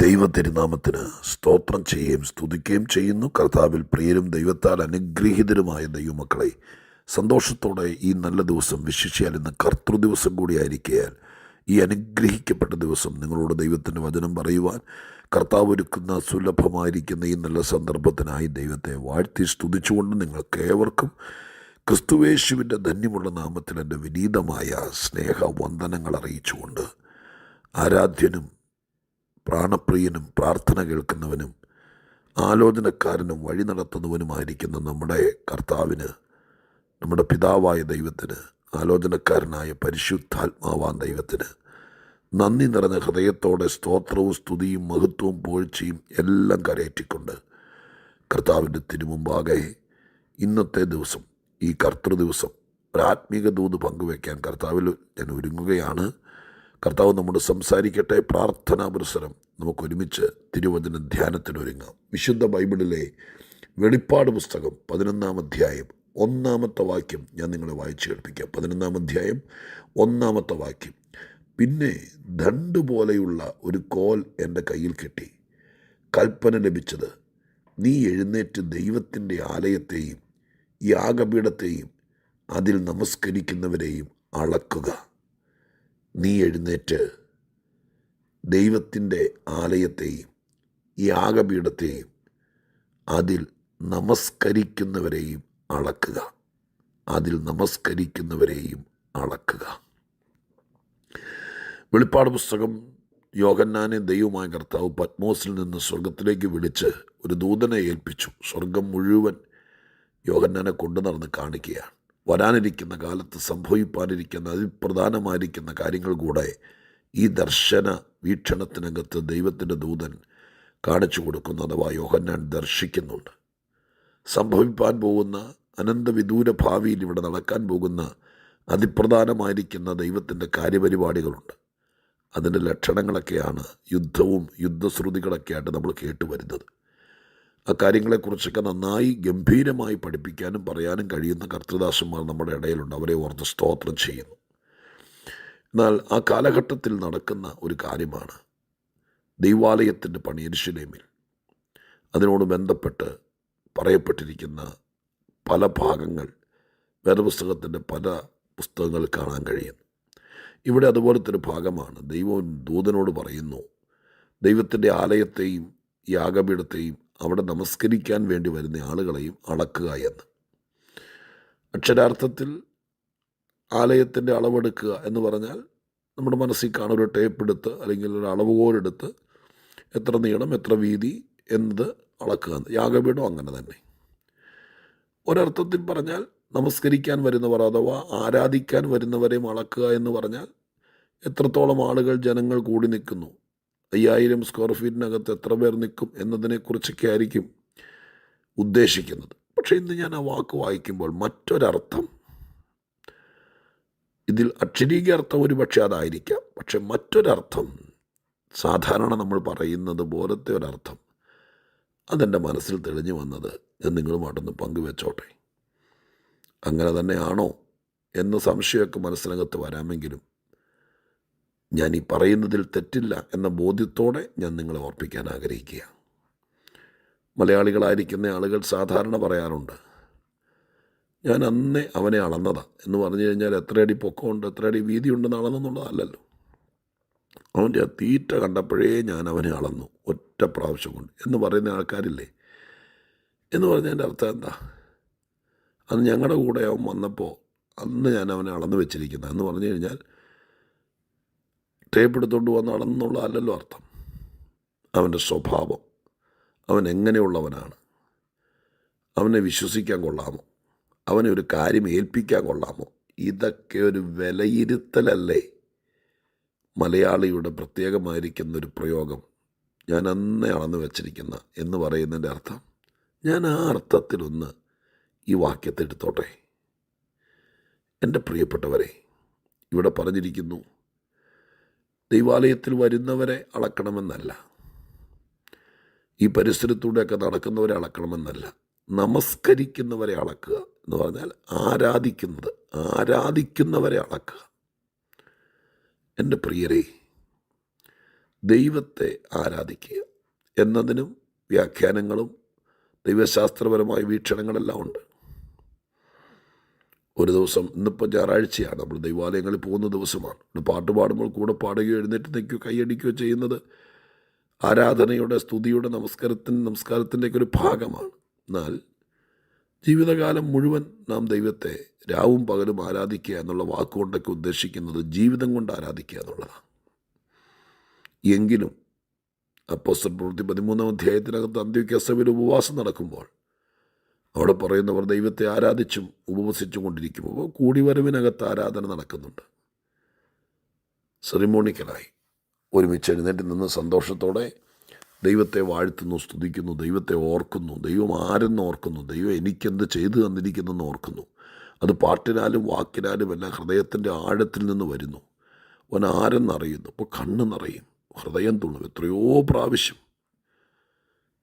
ദൈവതിരുനാമത്തിന് സ്തോത്രം ചെയ്യുകയും സ്തുതിക്കുകയും ചെയ്യുന്നു. കർത്താവിൽ പ്രിയരും ദൈവത്താൽ അനുഗ്രഹീതരുമായ ദൈവമക്കളെ, സന്തോഷത്തോടെ ഈ നല്ല ദിവസം വിശിഷ്യാൽ ഇന്ന് കർത്തൃദിവസം കൂടിയായിരിക്കയാൽ ഈ അനുഗ്രഹിക്കപ്പെട്ട ദിവസം നിങ്ങളോട് ദൈവത്തിൻ്റെ വചനം പറയുവാൻ കർത്താവ് ഒരുക്കുന്ന സുലഭമായിരിക്കുന്ന ഈ നല്ല സന്ദർഭത്തിനായി ദൈവത്തെ വാഴ്ത്തി സ്തുതിച്ചുകൊണ്ട് നിങ്ങൾക്കേവർക്കും ക്രിസ്തുവേശുവിൻ്റെ ധന്യമുള്ള നാമത്തിൽ എൻ്റെ വിനീതമായ സ്നേഹവന്ദനങ്ങൾ അറിയിച്ചുകൊണ്ട് ആരാധ്യനും പ്രാണപ്രിയനും പ്രാർത്ഥന കേൾക്കുന്നവനും ആലോചനക്കാരനും വഴി നടത്തുന്നവനുമായിരിക്കുന്ന നമ്മുടെ കർത്താവിന്, നമ്മുടെ പിതാവായ ദൈവത്തിന്, ആലോചനക്കാരനായ പരിശുദ്ധാത്മാവാൻ ദൈവത്തിന് നന്ദി നിറഞ്ഞ ഹൃദയത്തോടെ സ്തോത്രവും സ്തുതിയും മഹത്വവും പുകഴ്ചയും എല്ലാം കരയറ്റിക്കൊണ്ട് കർത്താവിൻ്റെ തിരുമുമ്പാകെ ഇന്നത്തെ ദിവസം, ഈ കർത്തൃദിവസം ഒരാത്മീക ദൂത് പങ്കുവയ്ക്കാൻ കർത്താവിൽ ഞാൻ ഒരുങ്ങുകയാണ്. കർത്താവ് നമ്മോട് സംസാരിക്കട്ടെ. പ്രാർത്ഥനാ പുരസ്സരം നമുക്കൊരുമിച്ച് തിരുവചന ധ്യാനത്തിനൊരുങ്ങാം. വിശുദ്ധ ബൈബിളിലെ വെളിപ്പാട് പുസ്തകം 11-ാം അധ്യായം 1-ാമത്തെ വാക്യം ഞാൻ നിങ്ങളെ വായിച്ചു കേൾപ്പിക്കാം. 11-ാം അധ്യായം 1-ാമത്തെ വാക്യം. പിന്നെ ദണ്ഡ് പോലെയുള്ള ഒരു കോൽ എൻ്റെ കയ്യിൽ കിട്ടി. കൽപ്പന ലഭിച്ചത്, നീ എഴുന്നേറ്റ് ദൈവത്തിൻ്റെ ആലയത്തെയും യാഗപീഠത്തെയും അതിൽ നമസ്കരിക്കുന്നവരെയും അളക്കുക. നീ എഴുന്നേറ്റ് ദൈവത്തിൻ്റെ ആലയത്തെയും യാഗപീഠത്തെയും അതിൽ നമസ്കരിക്കുന്നവരെയും അളക്കുക. അതിൽ നമസ്കരിക്കുന്നവരെയും അളക്കുക. വെളിപ്പാട് പുസ്തകം യോഹന്നാനെ ദൈവമായ കർത്താവ് പത്മോസിൽ നിന്ന് സ്വർഗത്തിലേക്ക് വിളിച്ച് ഒരു ദൂതനെ ഏൽപ്പിച്ചു. സ്വർഗം മുഴുവൻ യോഹന്നാനെ കൊണ്ടു നടന്ന് കാണിക്കുകയാണ്. വരാനിരിക്കുന്ന കാലത്ത് സംഭവിപ്പാനിരിക്കുന്ന അതിപ്രധാനമായിരിക്കുന്ന കാര്യങ്ങൾ കൂടെ ഈ ദർശന വീക്ഷണത്തിനകത്ത് ദൈവത്തിൻ്റെ ദൂതൻ കാണിച്ചു കൊടുക്കുന്നു, അഥവാ യോഹന്നാൻ ദർശിക്കുന്നുണ്ട്. സംഭവിപ്പാൻ പോകുന്ന അനന്തവിദൂര ഭാവിയിൽ ഇവിടെ നടക്കാൻ പോകുന്ന അതിപ്രധാനമായിരിക്കുന്ന ദൈവത്തിൻ്റെ കാര്യപരിപാടികളുണ്ട്. അതിൻ്റെ ലക്ഷണങ്ങളൊക്കെയാണ് യുദ്ധവും യുദ്ധശ്രുതികളൊക്കെയായിട്ട് നമ്മൾ കേട്ടുവരുന്നത്. ആ കാര്യങ്ങളെക്കുറിച്ചൊക്കെ നന്നായി ഗംഭീരമായി പഠിപ്പിക്കാനും പറയാനും കഴിയുന്ന കർത്തൃദാസന്മാർ നമ്മുടെ ഇടയിലുണ്ട്. അവരെ ഓർത്ത് സ്തോത്രം ചെയ്യുന്നു. എന്നാൽ ആ കാലഘട്ടത്തിൽ നടക്കുന്ന ഒരു കാര്യമാണ് ദൈവാലയത്തിൻ്റെ പണി യെരൂശലേമിൽ. അതിനോട് ബന്ധപ്പെട്ട് പറയപ്പെട്ടിരിക്കുന്ന പല ഭാഗങ്ങൾ വേദപുസ്തകത്തിൻ്റെ പല പുസ്തകങ്ങളിൽ കാണാൻ കഴിയുന്നു. ഇവിടെ അതുപോലത്തെ ഒരു ഭാഗമാണ്. ദൈവം ദൂതനോട് പറയുന്നു, ദൈവത്തിൻ്റെ ആലയത്തെയും യാഗപീഠത്തെയും അവിടെ നമസ്കരിക്കാൻ വേണ്ടി വരുന്ന ആളുകളെയും അളക്കുക എന്ന്. അക്ഷരാർത്ഥത്തിൽ ആലയത്തിൻ്റെ അളവെടുക്കുക എന്ന് പറഞ്ഞാൽ നമ്മുടെ മനസ്സിൽ കാണുന്ന ഒരു ടേപ്പ് എടുത്ത് അല്ലെങ്കിൽ ഒരു അളവുകോലെടുത്ത് എത്ര നീളം എത്ര വീതി എന്നത് അളക്കുക. യാഗപീഠം അങ്ങനെ തന്നെ. ഒരർത്ഥത്തിൽ പറഞ്ഞാൽ നമസ്കരിക്കാൻ വരുന്നവർ അഥവാ ആരാധിക്കാൻ വരുന്നവരെയും അളക്കുക എന്ന് പറഞ്ഞാൽ എത്രത്തോളം ആളുകൾ ജനങ്ങൾ കൂടി നിൽക്കുന്നു, 5000 സ്ക്വയർ ഫീറ്റിനകത്ത് എത്ര പേർ നിൽക്കും എന്നതിനെക്കുറിച്ചൊക്കെ ആയിരിക്കും ഉദ്ദേശിക്കുന്നത്. പക്ഷേ ഇന്ന് ഞാൻ ആ വാക്ക് വായിക്കുമ്പോൾ മറ്റൊരർത്ഥം, ഇതിൽ അക്ഷരീക അർത്ഥം ഒരു പക്ഷേ അതായിരിക്കാം, പക്ഷെ മറ്റൊരർത്ഥം, സാധാരണ നമ്മൾ പറയുന്നത് പോലത്തെ ഒരർത്ഥം അതെൻ്റെ മനസ്സിൽ തെളിഞ്ഞു വന്നത് ഞാൻ നിങ്ങളുമായിട്ടൊന്ന് പങ്കുവെച്ചോട്ടെ. അങ്ങനെ തന്നെയാണോ എന്ന സംശയമൊക്കെ മനസ്സിനകത്ത് വരാമെങ്കിലും ഞാൻ ഈ പറയുന്നതിൽ തെറ്റില്ല എന്ന ബോധ്യത്തോടെ ഞാൻ നിങ്ങളെ ഓർപ്പിക്കാൻ ആഗ്രഹിക്കുക. മലയാളികളായിരിക്കുന്ന ആളുകൾ സാധാരണ പറയാറുണ്ട്, ഞാൻ അന്നേ അവനെ അളന്നതാ എന്ന് പറഞ്ഞു കഴിഞ്ഞാൽ എത്ര അടി പൊക്കമുണ്ട് എത്ര അടി വീതിയുണ്ടെന്ന് അളന്നെന്നുള്ളതല്ലല്ലോ. അവൻ്റെ ആ തീറ്റ കണ്ടപ്പോഴേ ഞാൻ അവനെ അളന്നു ഒറ്റ പ്രാവശ്യം കൊണ്ട് എന്ന് പറയുന്ന ആൾക്കാരില്ലേ. എന്ന് പറഞ്ഞതിൻ്റെ അർത്ഥം എന്താ? അന്ന് ഞങ്ങളുടെ കൂടെ അവൻ വന്നപ്പോൾ അന്ന് ഞാൻ അവനെ അളന്ന് വെച്ചിരിക്കുന്നത് എന്ന് പറഞ്ഞു കഴിഞ്ഞാൽ ടേപ്പ് എടുത്തുകൊണ്ട് വന്ന് അളന്നുള്ളതല്ലല്ലോ അർത്ഥം. അവൻ്റെ സ്വഭാവം, അവൻ എങ്ങനെയുള്ളവനാണ്, അവനെ വിശ്വസിക്കാൻ കൊള്ളാമോ, അവനെ ഒരു കാര്യം ഏൽപ്പിക്കാൻ കൊള്ളാമോ, ഇതൊക്കെ ഒരു വിലയിരുത്തലല്ലേ മലയാളിയുടെ പ്രത്യേകമായിരിക്കുന്നൊരു പ്രയോഗം. ഞാൻ അന്നേ അളന്ന് വെച്ചിരിക്കുന്ന എന്ന് പറയുന്നതിൻ്റെ അർത്ഥം. ഞാൻ ആ അർത്ഥത്തിലൊന്ന് ഈ വാക്യത്തെ എടുത്തോട്ടെ. എൻ്റെ പ്രിയപ്പെട്ടവരെ, ഇവിടെ പറഞ്ഞിരിക്കുന്നു ദൈവാലയത്തിൽ വരുന്നവരെ അളക്കണമെന്നല്ല, ഈ പരിസരത്തൂടെയൊക്കെ നടക്കുന്നവരെ അളക്കണമെന്നല്ല, നമസ്കരിക്കുന്നവരെ അളക്കുക എന്ന് പറഞ്ഞാൽ ആരാധിക്കുന്നവരെ അളക്കുക. എൻ്റെ പ്രിയരെ, ദൈവത്തെ ആരാധിക്കുക എന്നതിനും വ്യാഖ്യാനങ്ങളും ദൈവശാസ്ത്രപരമായ വീക്ഷണങ്ങളെല്ലാം ഉണ്ട്. ഒരു ദിവസം, ഇന്നിപ്പോൾ ഞായറാഴ്ചയാണ്, നമ്മൾ ദൈവാലയങ്ങളിൽ പോകുന്ന ദിവസമാണ്. പാട്ട് പാടുമ്പോൾ കൂടെ പാടുകയോ എഴുന്നേറ്റ് നിൽക്കുകയോ കൈയടിക്കുകയോ ചെയ്യുന്നത് ആരാധനയുടെ, സ്തുതിയുടെ, നമസ്കാരത്തിൻ്റെയൊക്കെ ഒരു ഭാഗമാണ്. എന്നാൽ ജീവിതകാലം മുഴുവൻ നാം ദൈവത്തെ രാവും പകലും ആരാധിക്കുക എന്നുള്ള വാക്കുകൊണ്ടൊക്കെ ഉദ്ദേശിക്കുന്നത് ജീവിതം കൊണ്ട് ആരാധിക്കുക എന്നുള്ളതാണ്. എങ്കിലും അപ്പോസ്തല പ്രവൃത്തി 13-ാം അധ്യായത്തിനകത്ത് അന്ത്യോക്യ സഭയിൽ ഉപവാസം നടക്കുമ്പോൾ അവിടെ പറയുന്നവർ ദൈവത്തെ ആരാധിച്ചും ഉപവസിച്ചും കൊണ്ടിരിക്കുമ്പോൾ കൂടിവരവിനകത്ത് ആരാധന നടക്കുന്നുണ്ട്. സെറിമോണിക്കലായി ഒരുമിച്ച് എഴുന്നേറ്റ് നിന്ന് സന്തോഷത്തോടെ ദൈവത്തെ വാഴ്ത്തുന്നു, സ്തുതിക്കുന്നു, ദൈവത്തെ ഓർക്കുന്നു, ദൈവം ആരെന്ന് ഓർക്കുന്നു, ദൈവം എനിക്കെന്ത് ചെയ്തു തന്നിരിക്കുന്നെന്ന് ഓർക്കുന്നു. അത് പാട്ടിനാലും വാക്കിനാലും എല്ലാം ഹൃദയത്തിൻ്റെ ആഴത്തിൽ നിന്ന് വരുന്നു. അവൻ ആരെന്നറിയുന്നു. അപ്പോൾ കണ്ണ് നിറയും, ഹൃദയം തുള്ളും. എത്രയോ പ്രാവശ്യം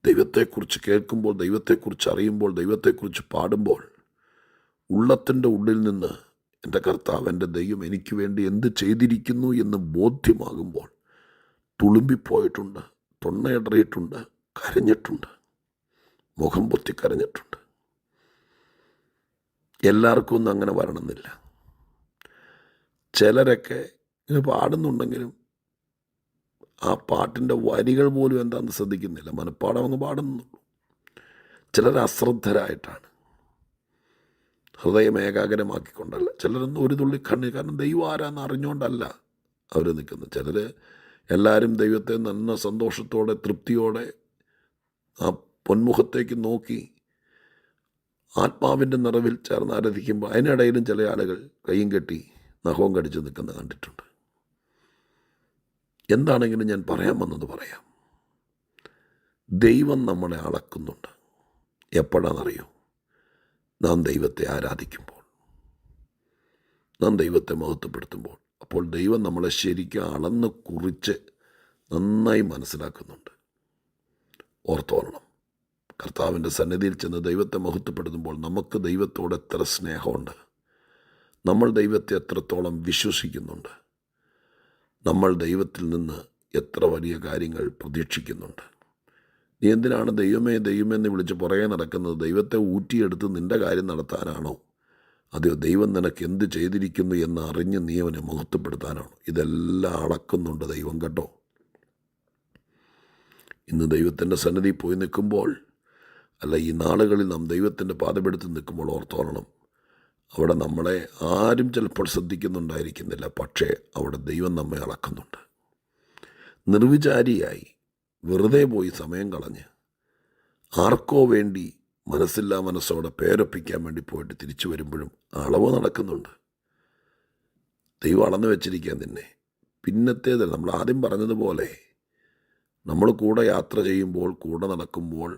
ദൈവത്തെക്കുറിച്ച് കേൾക്കുമ്പോൾ, ദൈവത്തെക്കുറിച്ച് അറിയുമ്പോൾ, ദൈവത്തെക്കുറിച്ച് പാടുമ്പോൾ ഉള്ളത്തിൻ്റെ ഉള്ളിൽ നിന്ന് എൻ്റെ കർത്താവ്, എൻ്റെ ദൈവം എനിക്ക് വേണ്ടി എന്ത് ചെയ്തിരിക്കുന്നു എന്ന് ബോധ്യമാകുമ്പോൾ തുളുമ്പിപ്പോയിട്ടുണ്ട്, തൊണ്ണയിടറിയിട്ടുണ്ട്, കരഞ്ഞിട്ടുണ്ട്, മുഖം പൊത്തി കരഞ്ഞിട്ടുണ്ട്. എല്ലാവർക്കും ഒന്നും അങ്ങനെ വരണമെന്നില്ല. ചിലരൊക്കെ ഇങ്ങനെ പാടുന്നുണ്ടെങ്കിലും ആ പാട്ടിൻ്റെ വരികൾ പോലും എന്താണെന്ന് ശ്രദ്ധിക്കുന്നില്ല, മനഃപ്പാടം അങ്ങ് പാടുന്നുള്ളൂ. ചിലർ അശ്രദ്ധരായിട്ടാണ്, ഹൃദയം ഏകാഗ്രമാക്കിക്കൊണ്ടല്ല. ചിലരൊന്നും ഒരു തുള്ളി കണ്ണീർ, കാരണം ദൈവം ആരാന്ന് അറിഞ്ഞുകൊണ്ടല്ല അവർ നിൽക്കുന്നത്. ചിലർ എല്ലാവരും ദൈവത്തെ നല്ല സന്തോഷത്തോടെ, തൃപ്തിയോടെ ആ പൊന്മുഖത്തേക്ക് നോക്കി ആത്മാവിൻ്റെ നിറവിൽ ചേർന്ന് ആരാധിക്കുമ്പോൾ അതിനിടയിലും ചില ആളുകൾ കയ്യും കെട്ടി നഖവും കടിച്ച് നിൽക്കുന്നത് കണ്ടിട്ടുണ്ട്. എന്താണെങ്കിലും ഞാൻ പറയാൻ വന്നത് പറയാം. ദൈവം നമ്മളെ അളക്കുന്നുണ്ട്. എപ്പോഴാണെന്നറിയോ? നാം ദൈവത്തെ ആരാധിക്കുമ്പോൾ, നാം ദൈവത്തെ മഹത്വപ്പെടുത്തുമ്പോൾ. അപ്പോൾ ദൈവം നമ്മളെ ശരിക്കും അളന്ന് കുറിച്ച് നന്നായി മനസ്സിലാക്കുന്നുണ്ട്. ഓർത്തോളണം, കർത്താവിൻ്റെ സന്നിധിയിൽ ചെന്ന് ദൈവത്തെ മഹത്വപ്പെടുത്തുമ്പോൾ നമുക്ക് ദൈവത്തോട് എത്ര സ്നേഹമുണ്ട്, നമ്മൾ ദൈവത്തെ എത്രത്തോളം വിശ്വസിക്കുന്നുണ്ട്, നമ്മൾ ദൈവത്തിൽ നിന്ന് എത്ര വലിയ കാര്യങ്ങൾ പ്രതീക്ഷിക്കുന്നുണ്ട്. നീ എന്തിനാണ് ദൈവമേ ദൈവമേ എന്ന് വിളിച്ച് പുറകെ നടക്കുന്നത്? ദൈവത്തെ ഊറ്റിയെടുത്ത് നിൻ്റെ കാര്യം നടത്താനാണോ? അതെയോ ദൈവം നിനക്ക് എന്ത് ചെയ്തിരിക്കുന്നു എന്ന് അറിഞ്ഞ് നീ അവനെ മഹത്വപ്പെടുത്താനാണോ? ഇതെല്ലാം അളക്കുന്നുണ്ട് ദൈവം, കേട്ടോ. ഇന്ന് ദൈവത്തിൻ്റെ സന്നിധി പോയി നിൽക്കുമ്പോൾ, അല്ല ഈ നാളുകളിൽ നാം ദൈവത്തിൻ്റെ പാദമെടുത്ത് നിൽക്കുമ്പോൾ ഓർത്തോളണം, അവിടെ നമ്മളെ ആരും ചിലപ്പോൾ ശ്രദ്ധിക്കുന്നുണ്ടായിരിക്കുന്നില്ല, പക്ഷേ അവിടെ ദൈവം നമ്മെ അളക്കുന്നുണ്ട്. നിർവിചാരിയായി വെറുതെ പോയി സമയം കളഞ്ഞ് ആർക്കോ വേണ്ടി മനസ്സില്ലാ മനസ്സോടെ പേരൊപ്പിക്കാൻ വേണ്ടി പോയിട്ട് തിരിച്ചു വരുമ്പോഴും അളവ് നടക്കുന്നുണ്ട്. ദൈവം അളന്ന് വെച്ചിരിക്കാൻ നിന്നെ. പിന്നത്തേത് നമ്മൾ ആദ്യം പറഞ്ഞതുപോലെ, നമ്മൾ കൂടെ യാത്ര ചെയ്യുമ്പോൾ, കൂടെ നടക്കുമ്പോൾ,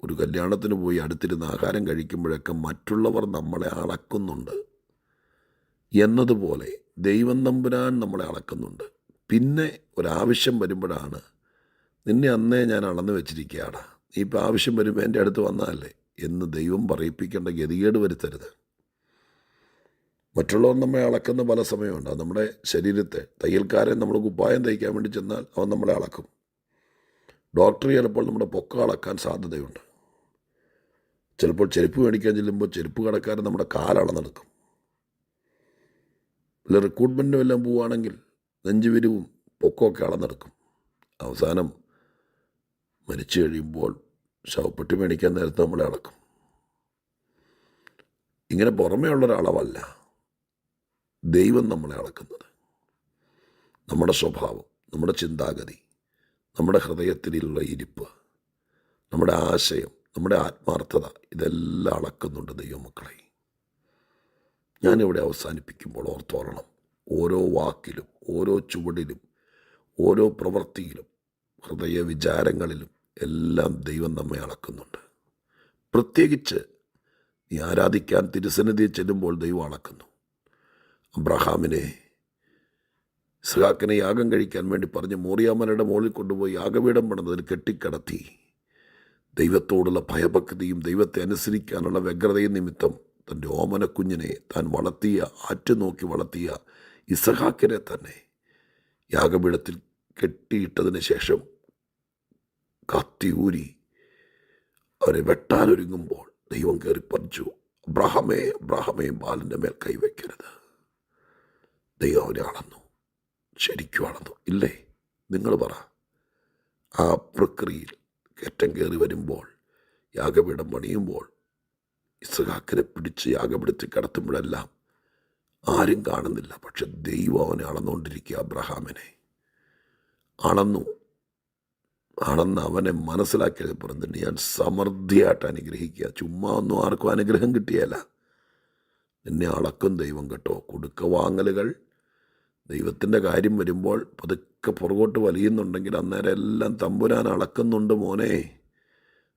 ഒരു കല്യാണത്തിന് പോയി അടുത്തിരുന്ന് ആഹാരം കഴിക്കുമ്പോഴൊക്കെ മറ്റുള്ളവർ നമ്മളെ അളക്കുന്നുണ്ട് എന്നതുപോലെ ദൈവം തമ്പുരാൻ നമ്മളെ അളക്കുന്നുണ്ട്. പിന്നെ ഒരാവശ്യം വരുമ്പോഴാണ്, നിന്നെ അന്നേ ഞാൻ അളന്ന് വെച്ചിരിക്കുകയാണ്, നീ ഇപ്പോൾ ആവശ്യം വരുമ്പോൾ എൻ്റെ അടുത്ത് വന്നാലേ എന്ന് ദൈവം പറയിപ്പിക്കേണ്ട ഗതികേട് വരുത്തരുത്. മറ്റുള്ളവർ നമ്മെ അളക്കുന്ന പല സമയമുണ്ട്. അത് നമ്മുടെ ശരീരത്തെ, തയ്യൽക്കാരൻ നമ്മൾ കുപ്പായം തയ്ക്കാൻ വേണ്ടി ചെന്നാൽ അവൻ നമ്മളെ അളക്കും. ഡോക്ടർ ചിലപ്പോൾ നമ്മുടെ പൊക്കം അളക്കാൻ സാധ്യതയുണ്ട്. ചിലപ്പോൾ ചെരുപ്പ് മേടിക്കാൻ ചെല്ലുമ്പോൾ ചെരുപ്പ് കടക്കാരൻ നമ്മുടെ കാലളന്നെടുക്കും. അല്ല റിക്രൂട്ട്മെൻറ്റിനും എല്ലാം പോവുകയാണെങ്കിൽ നെഞ്ചുവിരിവും പൊക്കമൊക്കെ അളന്നെടുക്കും. അവസാനം മരിച്ചു കഴിയുമ്പോൾ ശവപ്പെട്ടി മേടിക്കാൻ നേരത്തെ നമ്മളെ അളക്കും. ഇങ്ങനെ പുറമേ ഉള്ളൊരളവല്ല ദൈവം നമ്മളെ അളക്കുന്നത്. നമ്മുടെ സ്വഭാവം, നമ്മുടെ ചിന്താഗതി, നമ്മുടെ ഹൃദയത്തിലുള്ള ഇരിപ്പ്, നമ്മുടെ ആശയം, നമ്മുടെ ആത്മാർത്ഥത, ഇതെല്ലാം അളക്കുന്നുണ്ട് ദൈവമക്കളെ. ഞാനിവിടെ അവസാനിപ്പിക്കുമ്പോൾ ഓർത്തോളണം, ഓരോ വാക്കിലും, ഓരോ ചുവടിലും, ഓരോ പ്രവൃത്തിയിലും, ഹൃദയ വിചാരങ്ങളിലും എല്ലാം ദൈവം നമ്മെ അളക്കുന്നുണ്ട്. പ്രത്യേകിച്ച് നീ ആരാധിക്കാൻ തിരുസന്നിധിയിൽ ചെല്ലുമ്പോൾ ദൈവം അളക്കുന്നു. അബ്രഹാമിനെ, ഇസ്ഹാക്കിനെ യാഗം കഴിക്കാൻ വേണ്ടി പറഞ്ഞ് മോറിയാമലയുടെ മുകളിൽ കൊണ്ടുപോയി യാഗപീഠം പണിതതിൽ കെട്ടിക്കിടത്തി. ദൈവത്തോടുള്ള ഭയഭക്തിയും ദൈവത്തെ അനുസരിക്കാനുള്ള വ്യഗ്രതയും നിമിത്തം തൻ്റെ ഓമനക്കുഞ്ഞിനെ, താൻ വളർത്തിയ, ആറ്റുനോക്കി വളർത്തിയ ഇസ്ഹാക്കിനെ തന്നെ യാഗപീഠത്തിൽ കെട്ടിയിട്ടതിന് ശേഷം കത്തി ഊരി അവരെ വെട്ടാനൊരുങ്ങുമ്പോൾ ദൈവം കയറി പറിച്ചു, അബ്രാഹാമേ അബ്രാഹാമേ, ബാലൻ്റെ മേൽ കൈവയ്ക്കരുത്. ദൈവം അവനെ അളന്നു, ശരിക്കും അളന്നു. ഇല്ലേ? നിങ്ങൾ പറ. ആ പ്രക്രിയയിൽ കയറ്റം കയറി വരുമ്പോൾ, യാഗപീഠം പണിയുമ്പോൾ, ഇസ്ഹാക്കിനെ പിടിച്ച് യാഗപീഠത്തിൽ കിടത്തുമ്പോഴെല്ലാം ആരും കാണുന്നില്ല. പക്ഷെ ദൈവം അവനെ അളന്നുകൊണ്ടിരിക്കുക. അബ്രഹാമിനെ അളന്ന് അവനെ മനസ്സിലാക്കിയത് പറഞ്ഞിട്ട് ഞാൻ സമൃദ്ധിയായിട്ട് അനുഗ്രഹിക്കുക. ചുമ്മാ ഒന്നും ആർക്കും അനുഗ്രഹം കിട്ടിയല്ല, നിന്നെ അളക്കും ദൈവം കേട്ടോ. കൊടുക്ക വാങ്ങലുകൾ ദൈവത്തിൻ്റെ കാര്യം വരുമ്പോൾ പതുക്കെ പുറകോട്ട് വലിയുന്നുണ്ടെങ്കിൽ അന്നേരം എല്ലാം തമ്പുരാൻ അളക്കുന്നുണ്ട് മോനെ.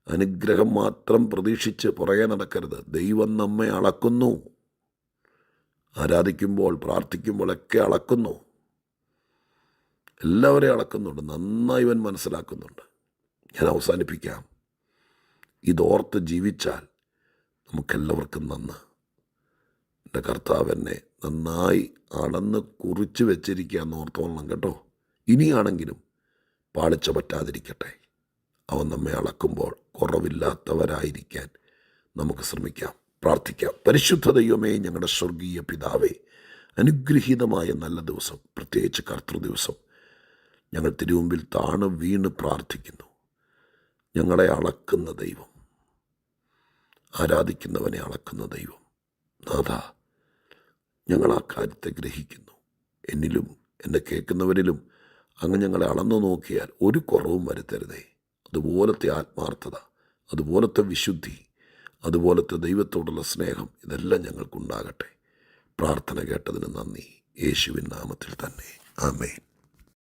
അനുഗ്രഹം മാത്രം പ്രതീക്ഷിച്ച് പുറകെ നടക്കരുത്. ദൈവം നമ്മെ അളക്കുന്നു. ആരാധിക്കുമ്പോൾ പ്രാർത്ഥിക്കുമ്പോഴൊക്കെ അളക്കുന്നു. എല്ലാവരെയും അളക്കുന്നുണ്ട്. നന്നായി ഇവൻ മനസ്സിലാക്കുന്നുണ്ട്. ഞാൻ അവസാനിപ്പിക്കാം. ഇതോർത്ത് ജീവിച്ചാൽ നമുക്കെല്ലാവർക്കും നന്ന്. എൻ്റെ കർത്താവ് എന്നെ നന്നായി അളന്ന് കുറിച്ച് വെച്ചിരിക്കുക എന്ന് ഓർത്തോളണം കേട്ടോ. ഇനിയാണെങ്കിലും പാളിച്ച പറ്റാതിരിക്കട്ടെ. അവൻ നമ്മെ അളക്കുമ്പോൾ കുറവില്ലാത്തവരായിരിക്കാൻ നമുക്ക് ശ്രമിക്കാം, പ്രാർത്ഥിക്കാം. പരിശുദ്ധ ദൈവമേ, ഞങ്ങളുടെ സ്വർഗീയ പിതാവേ, അനുഗ്രഹീതമായ നല്ല ദിവസം, പ്രത്യേകിച്ച് കർത്തൃദിവസം ഞങ്ങൾ തിരുമുമ്പിൽ താണു വീണ് പ്രാർത്ഥിക്കുന്നു. ഞങ്ങളെ അളക്കുന്ന ദൈവം, ആരാധിക്കുന്നവനെ അളക്കുന്ന ദൈവം, നാഥ, ഞങ്ങൾ ആ കാര്യത്തെ ഗ്രഹിക്കുന്നു. എന്നിലും എന്നെ കേൾക്കുന്നവരിലും അങ്ങ് ഞങ്ങളെ അളന്നു നോക്കിയാൽ ഒരു കുറവും വരുത്തരുതേ. അതുപോലത്തെ ആത്മാർത്ഥത, അതുപോലത്തെ വിശുദ്ധി, അതുപോലത്തെ ദൈവത്തോടുള്ള സ്നേഹം, ഇതെല്ലാം ഞങ്ങൾക്കുണ്ടാകട്ടെ. പ്രാർത്ഥന കേട്ടതിന് നന്ദി. യേശുവിൻ നാമത്തിൽ തന്നെ. ആമേൻ.